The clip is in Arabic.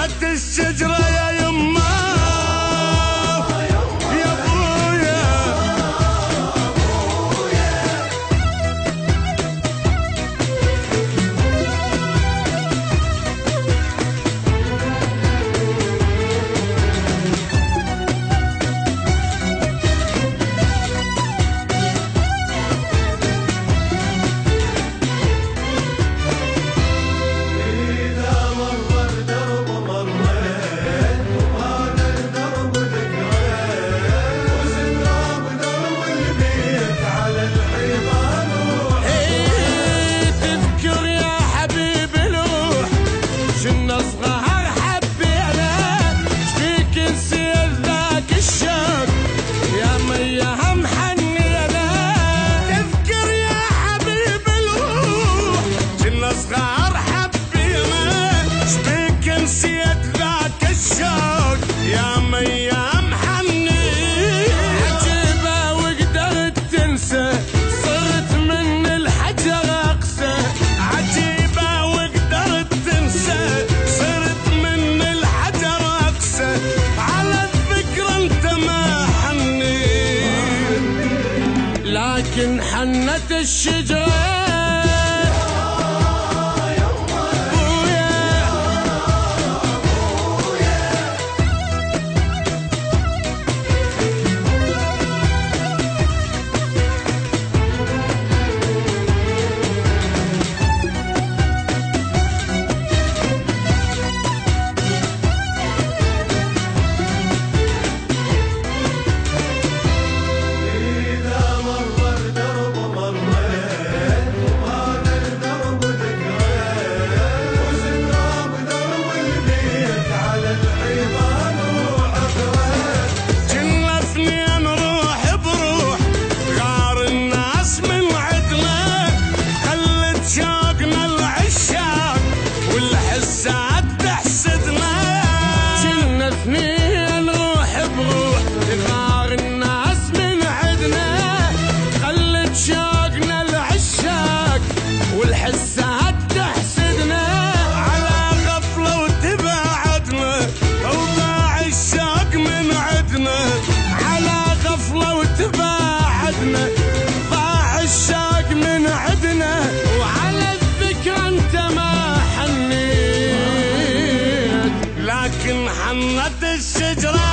حنت الشجرة يا يما يا ابويا. كنا صغار حبينا شفيك نسيت ذاك الشوق يا مياها محنينا. تذكر يا حبيب الروح كنا صغار حبينا شفيك نسيت ذاك الشوق يا مياها محنينا. عجيبة وقدرت تنسى صرت من الحجر أقسى. عجيبة وقدرت تنسى صرت من الحجر أقسى. على الذكرى انت ما حنيت لكن حنت الشجرة والحسات تحسدنا. على غفلة وتبعدنا وضاع الشوق من عدنا. على غفلة وتبعدنا ضاع الشوق من عدنا. وعلى الذكرى انت ما حنيت لكن حنت الشجرة